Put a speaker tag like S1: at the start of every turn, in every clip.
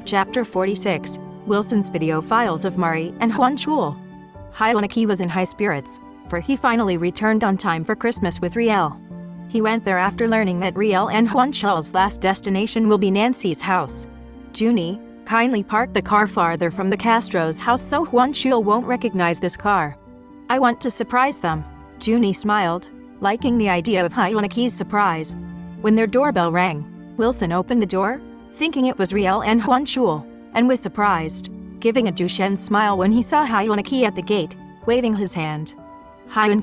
S1: Chapter 46, Wilson's video files of Mari and Hwan Chul. Hwan was in high spirits, for he finally returned on time for Christmas with Riel. He went there after learning that Riel and Hwan Chul's last destination will be Nancy's house. Junie, kindly park the car farther from the Castro's house so Hwan Chul won't recognize this car. I want to surprise them. Junie smiled, liking the idea of Hwan's surprise. When their doorbell rang, Wilson opened the door, thinking it was Riel and Hwan Chul, and was surprised, giving a Duchenne smile when he saw Hwan at the gate, waving his hand. Hwan,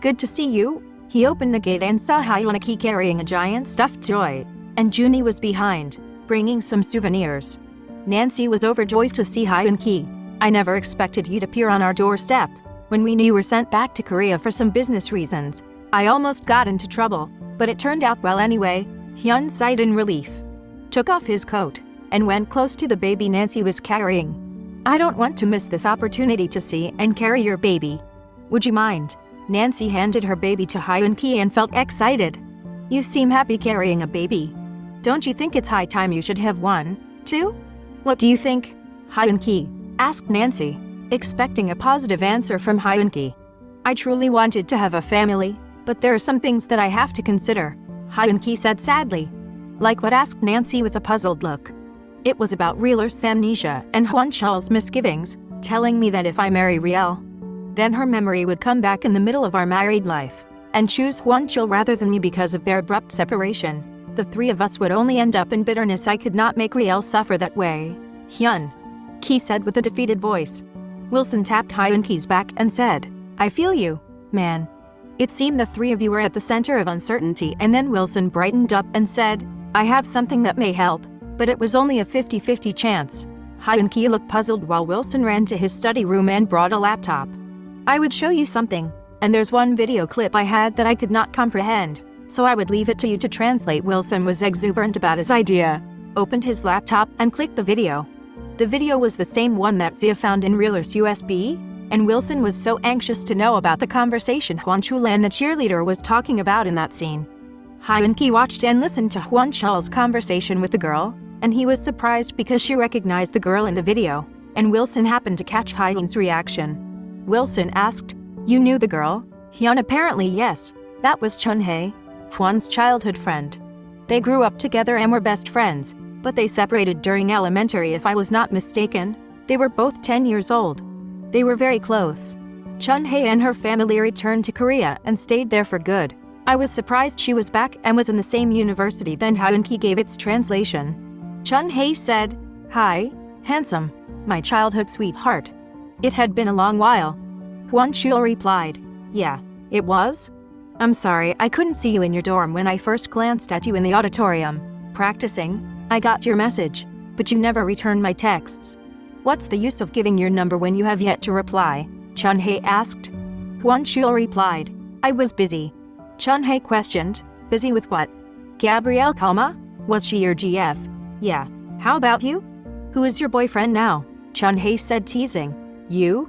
S1: good to see you. He opened the gate and saw Hwan carrying a giant stuffed toy, and Junie was behind, bringing some souvenirs. Nancy was overjoyed to see Hwan. I never expected you'd appear on our doorstep. When we knew you were sent back to Korea for some business reasons, I almost got into trouble, but it turned out well anyway, Hyun sighed in relief. Took off his coat, and went close to the baby Nancy was carrying. I don't want to miss this opportunity to see and carry your baby. Would you mind? Nancy handed her baby to Hwan and felt excited. You seem happy carrying a baby. Don't you think it's high time you should have one, too? What do you think? Hwan asked Nancy, expecting a positive answer from Hwan. I truly wanted to have a family, but there are some things that I have to consider, Hwan said sadly. Like what? Asked Nancy with a puzzled look. It was about Riel's amnesia and Hwan Chul's misgivings, telling me that if I marry Riel, then her memory would come back in the middle of our married life, and choose Hwan Chul rather than me because of their abrupt separation. The three of us would only end up in bitterness. I could not make Riel suffer that way, Hyun said with a defeated voice. Wilson tapped Hwan's back and said, I feel you, man. It seemed the three of you were at the center of uncertainty, and then Wilson brightened up and said, I have something that may help, but it was only a 50-50 chance. Hwan looked puzzled while Wilson ran to his study room and brought a laptop. I would show you something, and there's one video clip I had that I could not comprehend, so I would leave it to you to translate. Wilson was exuberant about his idea, opened his laptop and clicked the video. The video was the same one that Zia found in Riel's USB, and Wilson was so anxious to know about the conversation Hwan Chul and the cheerleader was talking about in that scene. Hwan watched and listened to Hwan Chul's conversation with the girl, and he was surprised because she recognized the girl in the video, and Wilson happened to catch Hwan's reaction. Wilson asked, You knew the girl? Hyun apparently yes, that was Chun-hye, Hwan's childhood friend. They grew up together and were best friends, but they separated during elementary if I was not mistaken. They were both 10 years old. They were very close. Chun-hye and her family returned to Korea and stayed there for good. I was surprised she was back and was in the same university. Then Hwan gave its translation. Chun-hye said, Hi, handsome, my childhood sweetheart. It had been a long while. Hwan Chul replied, Yeah, it was. I'm sorry I couldn't see you in your dorm when I first glanced at you in the auditorium, practicing. I got your message, but you never returned my texts. What's the use of giving your number when you have yet to reply? Chun-hye asked. Hwan Chul replied, I was busy. Chun-hye questioned, busy with what? Gabrielle Kalma? Was she your GF? Yeah. How about you? Who is your boyfriend now? Chun-hye said, teasing. You?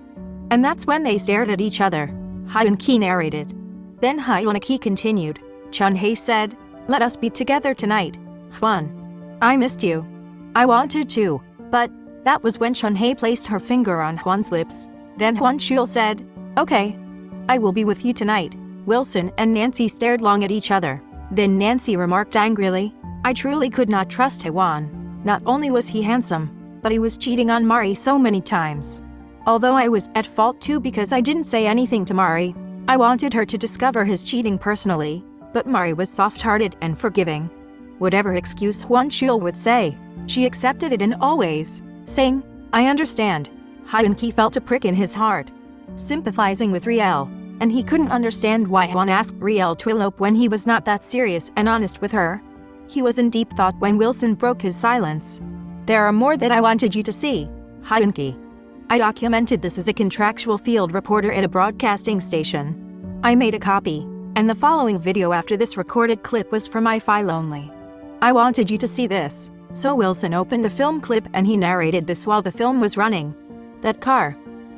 S1: And that's when they stared at each other. Hwan narrated. Then Hwan continued. Chun-hye said, Let us be together tonight. Hwan. I missed you. I wanted to, but that was when Chun-hye placed her finger on Hwan's lips. Then Hwan Chul said, Okay. I will be with you tonight. Wilson and Nancy stared long at each other. Then Nancy remarked angrily, I truly could not trust Hwan. Not only was he handsome, but he was cheating on Mari so many times. Although I was at fault too because I didn't say anything to Mari. I wanted her to discover his cheating personally, but Mari was soft-hearted and forgiving. Whatever excuse Hwan Chul would say, she accepted it and always, saying, I understand. Hwan felt a prick in his heart, sympathizing with Riel, and he couldn't understand why Hwan asked Riel to elope when he was not that serious and honest with her. He was in deep thought when Wilson broke his silence. There are more that I wanted you to see, Hwan. I documented this as a contractual field reporter at a broadcasting station. I made a copy, and the following video after this recorded clip was for my file only. I wanted you to see this, so Wilson opened the film clip and he narrated this while the film was running. That car,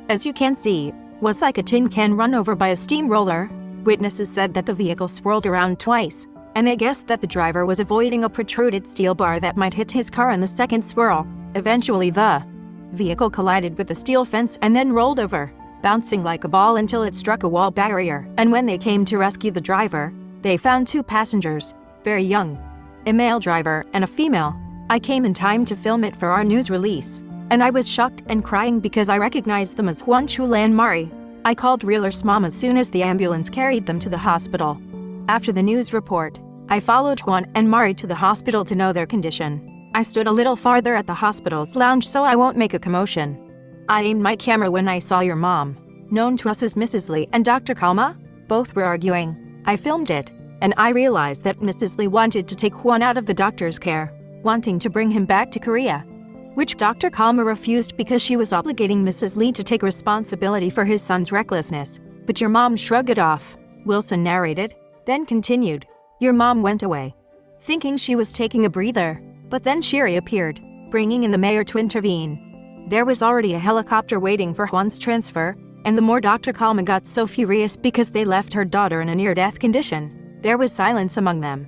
S1: as you can see, was like a tin can run over by a steamroller. Witnesses said that the vehicle swirled around twice, and they guessed that the driver was avoiding a protruded steel bar that might hit his car in the second swirl. Eventually the vehicle collided with the steel fence and then rolled over, bouncing like a ball until it struck a wall barrier, and when they came to rescue the driver, they found 2 passengers, very young, a male driver and a female. I came in time to film it for our news release, and I was shocked and crying because I recognized them as Hwan, Chul and Mari. I called Realer's mom as soon as the ambulance carried them to the hospital. After the news report, I followed Hwan and Mari to the hospital to know their condition. I stood a little farther at the hospital's lounge so I won't make a commotion. I aimed my camera when I saw your mom, known to us as Mrs. Lee, and Dr. Kalma. Both were arguing. I filmed it, and I realized that Mrs. Lee wanted to take Hwan out of the doctor's care, wanting to bring him back to Korea, which Dr. Kalma refused because she was obligating Mrs. Lee to take responsibility for his son's recklessness. But your mom shrugged it off, Wilson narrated, then continued. Your mom went away, thinking she was taking a breather, but then Shiri appeared, bringing in the mayor to intervene. There was already a helicopter waiting for Hwan's transfer, and the more Dr. Kalma got so furious because they left her daughter in a near-death condition. There was silence among them.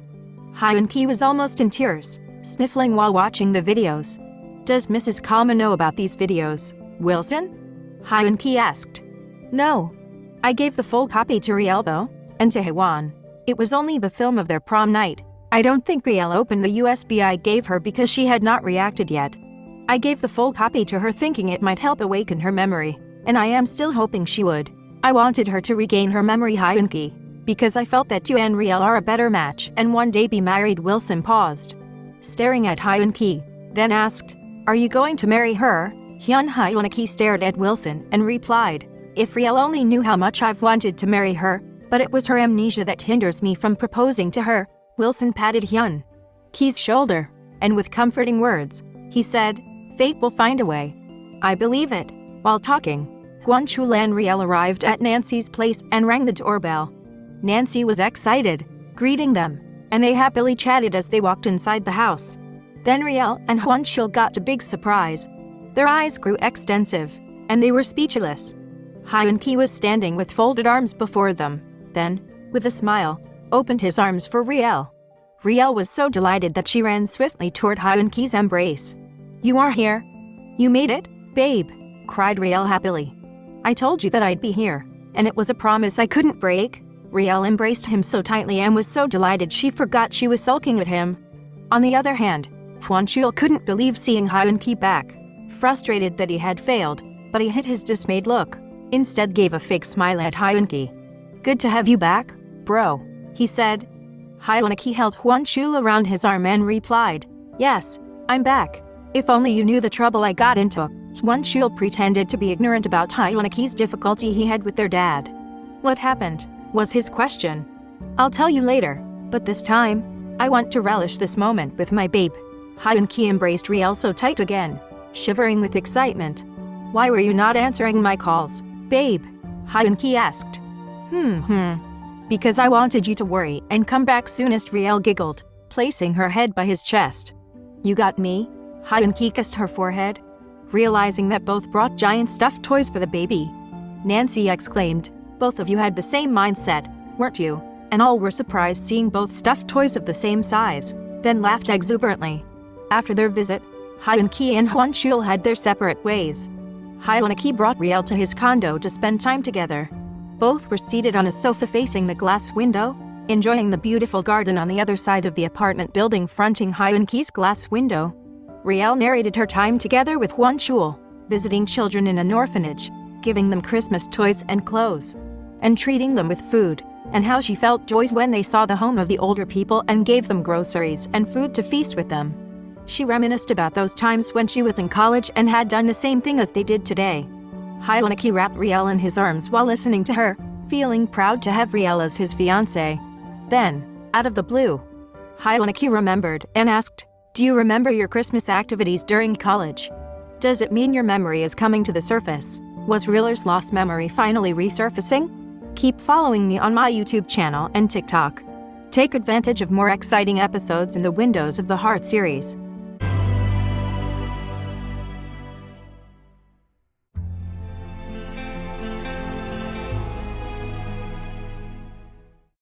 S1: Hyun-ki was almost in tears, sniffling while watching the videos. Does Mrs. Kalma know about these videos, Wilson? Hyun-ki asked. No. I gave the full copy to Riel though, and to Hwan. It was only the film of their prom night. I don't think Riel opened the USB I gave her because she had not reacted yet. I gave the full copy to her thinking it might help awaken her memory, and I am still hoping she would. I wanted her to regain her memory, Hyun-ki, because I felt that you and Riel are a better match and one day be married. Wilson paused, staring at Hyun-ki, then asked, Are you going to marry her? Hyun-ki stared at Wilson and replied, If Riel only knew how much I've wanted to marry her, but it was her amnesia that hinders me from proposing to her. Wilson patted Hyun-ki's shoulder, and with comforting words, he said, Fate will find a way. I believe it. While talking, Hwan, Chul and Riel arrived at Nancy's place and rang the doorbell. Nancy was excited, greeting them, and they happily chatted as they walked inside the house. Then Riel and Hwan Chul got a big surprise. Their eyes grew extensive, and they were speechless. Hyun-ki was standing with folded arms before them, then, with a smile, opened his arms for Riel. Riel was so delighted that she ran swiftly toward Hyun-ki's embrace. You are here? You made it, babe, cried Riel happily. I told you that I'd be here, and it was a promise I couldn't break. Riel embraced him so tightly and was so delighted she forgot she was sulking at him. On the other hand, Hwan Chul couldn't believe seeing Hyun-ki back, frustrated that he had failed, but he hid his dismayed look, instead gave a fake smile at Hyun-ki. Good to have you back, bro, he said. Hyun-ki held Hwan Chul around his arm and replied, Yes, I'm back. If only you knew the trouble I got into. Hwan Chul pretended to be ignorant about Hyun-ki's difficulty he had with their dad. What happened? Was his question. I'll tell you later, but this time, I want to relish this moment with my babe. Hyun-ki embraced Riel so tight again, shivering with excitement. Why were you not answering my calls, babe? Hyun-ki asked. Because I wanted you to worry and come back soonest, Riel giggled, placing her head by his chest. You got me? Hyun-ki kissed her forehead, realizing that both brought giant stuffed toys for the baby. Nancy exclaimed, Both of you had the same mindset, weren't you? And all were surprised seeing both stuffed toys of the same size, then laughed exuberantly. After their visit, Hyun-ki and Hwan Chul had their separate ways. Hyun-ki brought Riel to his condo to spend time together. Both were seated on a sofa facing the glass window, enjoying the beautiful garden on the other side of the apartment building fronting Hyun-ki's glass window. Riel narrated her time together with Hwan Chul, visiting children in an orphanage, giving them Christmas toys and clothes, and treating them with food, and how she felt joy when they saw the home of the older people and gave them groceries and food to feast with them. She reminisced about those times when she was in college and had done the same thing as they did today. Hyun-ki wrapped Riel in his arms while listening to her, feeling proud to have Riel as his fiancée. Then, out of the blue, Hyun-ki remembered and asked, Do you remember your Christmas activities during college? Does it mean your memory is coming to the surface? Was Realer's lost memory finally resurfacing? Keep following me on my YouTube channel and TikTok. Take advantage of more exciting episodes in the Windows of the Heart series.